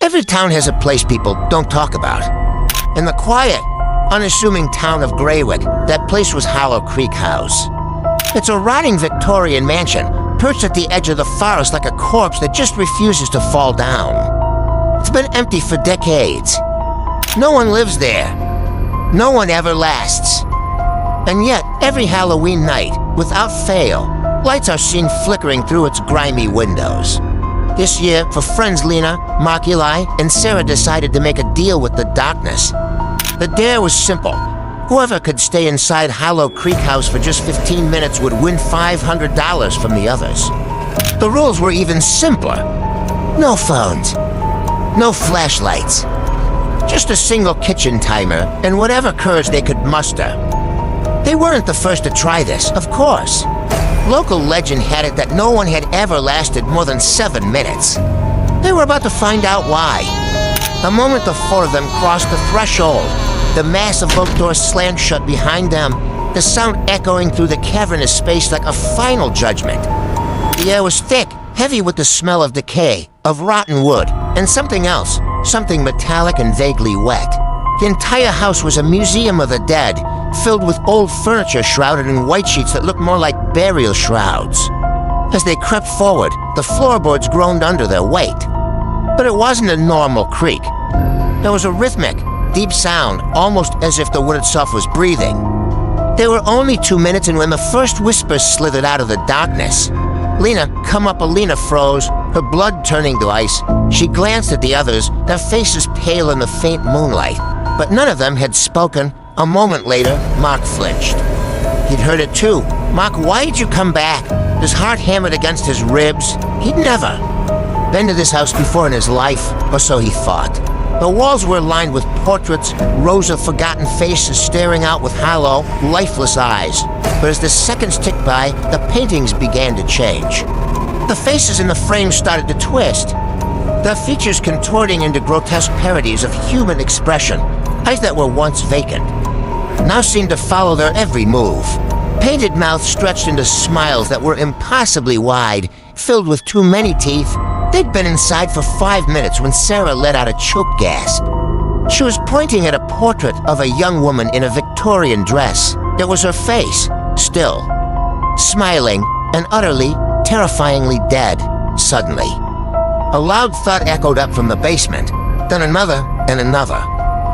Every town has a place people don't talk about. In the quiet, unassuming town of Greywick, that place was Hollow Creek House. It's a rotting Victorian mansion, perched at the edge of the forest like a corpse that just refuses to fall down. It's been empty for decades. No one lives there. No one ever lasts. And yet, every Halloween night, without fail, lights are seen flickering through its grimy windows. This year, for friends Lena, Mark, Eli, and Sarah decided to make a deal with the darkness. The dare was simple. Whoever could stay inside Hollow Creek House for just 15 minutes would win $500 from the others. The rules were even simpler. No phones. No flashlights. Just a single kitchen timer and whatever courage they could muster. They weren't the first to try this, of course. Local legend had it that no one had ever lasted more than 7 minutes. They were about to find out why. The moment the four of them crossed the threshold, the massive oak door slammed shut behind them, the sound echoing through the cavernous space like a final judgment. The air was thick, heavy with the smell of decay, of rotten wood, and something else, something metallic and vaguely wet. The entire house was a museum of the dead, filled with old furniture shrouded in white sheets that looked more like burial shrouds. As they crept forward, the floorboards groaned under their weight. But it wasn't a normal creak. There was a rhythmic, deep sound, almost as if the wood itself was breathing. They were only 2 minutes in when the first whispers slithered out of the darkness. Lena, Lena froze, her blood turning to ice. She glanced at the others, their faces pale in the faint moonlight. But none of them had spoken. A moment later, Mark flinched. He'd heard it too. Mark, why did you come back? His heart hammered against his ribs. He'd never been to this house before in his life, or so he thought. The walls were lined with portraits, rows of forgotten faces staring out with hollow, lifeless eyes. But as the seconds ticked by, the paintings began to change. The faces in the frames started to twist, their features contorting into grotesque parodies of human expression. Eyes that were once vacant now seemed to follow their every move. Painted mouths stretched into smiles that were impossibly wide, filled with too many teeth. They'd been inside for 5 minutes when Sarah let out a choke gasp. She was pointing at a portrait of a young woman in a Victorian dress. It was her face, still, smiling and utterly, terrifyingly dead, suddenly. A loud thud echoed up from the basement, then another and another.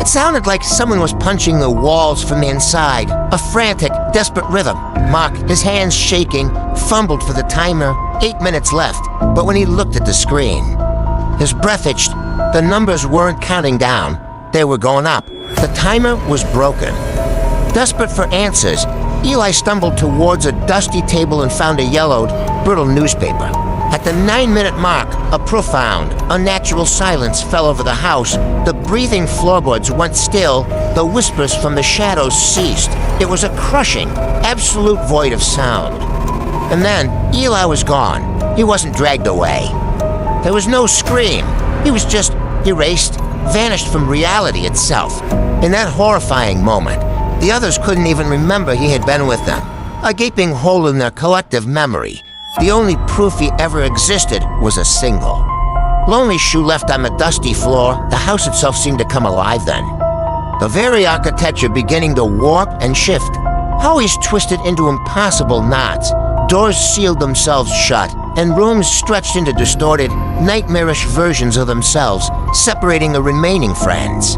It sounded like someone was punching the walls from the inside, a frantic, desperate rhythm. Mark, his hands shaking, fumbled for the timer. 8 minutes left, but when he looked at the screen, his breath itched. The numbers weren't counting down. They were going up. The timer was broken. Desperate for answers, Eli stumbled towards a dusty table and found a yellowed, brittle newspaper. At the 9-minute mark, a profound, unnatural silence fell over the house. The breathing floorboards went still. The whispers from the shadows ceased. It was a crushing, absolute void of sound. And then, Eli was gone. He wasn't dragged away. There was no scream. He was just erased, vanished from reality itself. In that horrifying moment, the others couldn't even remember he had been with them. A gaping hole in their collective memory. The only proof he ever existed was a single lonely shoe left on the dusty floor. The house itself seemed to come alive then. The very architecture beginning to warp and shift. Hallways twisted into impossible knots. Doors sealed themselves shut, and rooms stretched into distorted, nightmarish versions of themselves, separating the remaining friends.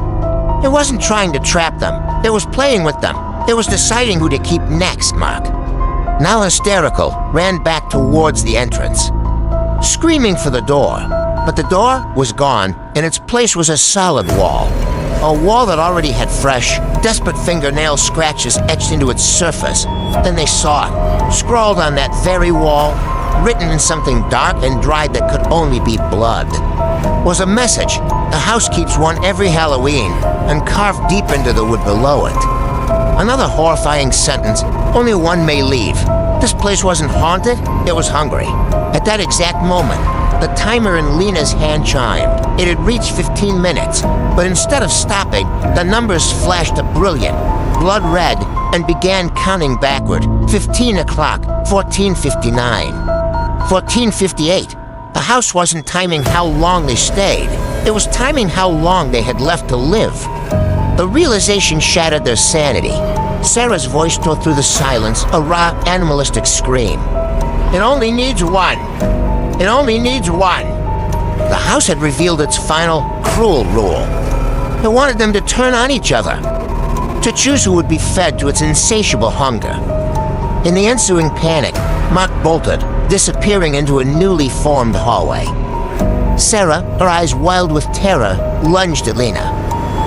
It wasn't trying to trap them. It was playing with them. It was deciding who to keep next, Mark. Now hysterical, ran back towards the entrance, screaming for the door. But the door was gone. In its place was a solid wall. A wall that already had fresh, desperate fingernail scratches etched into its surface. Then they saw it, scrawled on that very wall, written in something dark and dried that could only be blood. Was a message. The house keeps one every Halloween, and carved deep into the wood below it. Another horrifying sentence, only one may leave. This place wasn't haunted, it was hungry. At that exact moment, the timer in Lena's hand chimed. It had reached 15 minutes, but instead of stopping, the numbers flashed a brilliant, blood red, and began counting backward. 15 o'clock, 14:59, 14:58. The house wasn't timing how long they stayed. It was timing how long they had left to live. The realization shattered their sanity. Sarah's voice tore through the silence, a raw, animalistic scream. It only needs one. It only needs one. The house had revealed its final, cruel rule. It wanted them to turn on each other, to choose who would be fed to its insatiable hunger. In the ensuing panic, Mark bolted, disappearing into a newly formed hallway. Sarah, her eyes wild with terror, lunged at Lena.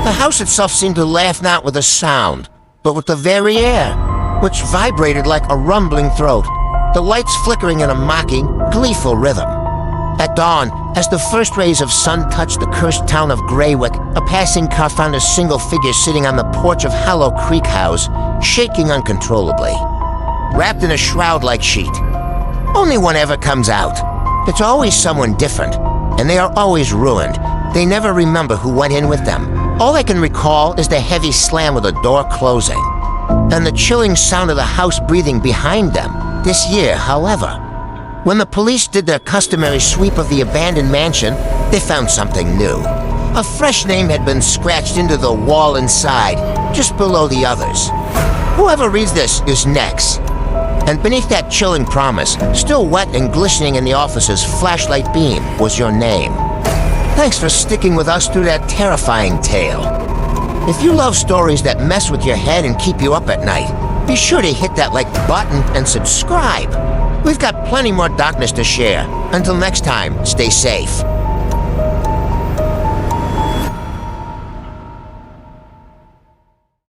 The house itself seemed to laugh not with a sound, but with the very air, which vibrated like a rumbling throat, the lights flickering in a mocking, gleeful rhythm. At dawn, as the first rays of sun touched the cursed town of Greywick, a passing car found a single figure sitting on the porch of Hollow Creek House, shaking uncontrollably. Wrapped in a shroud-like sheet. Only one ever comes out. It's always someone different, and they are always ruined. They never remember who went in with them. All they can recall is the heavy slam of the door closing, and the chilling sound of the house breathing behind them. This year, however, when the police did their customary sweep of the abandoned mansion, they found something new. A fresh name had been scratched into the wall inside, just below the others. Whoever reads this is Nex. And beneath that chilling promise, still wet and glistening in the officer's flashlight beam, was your name. Thanks for sticking with us through that terrifying tale. If you love stories that mess with your head and keep you up at night, be sure to hit that like button and subscribe. We've got plenty more darkness to share. Until next time, stay safe.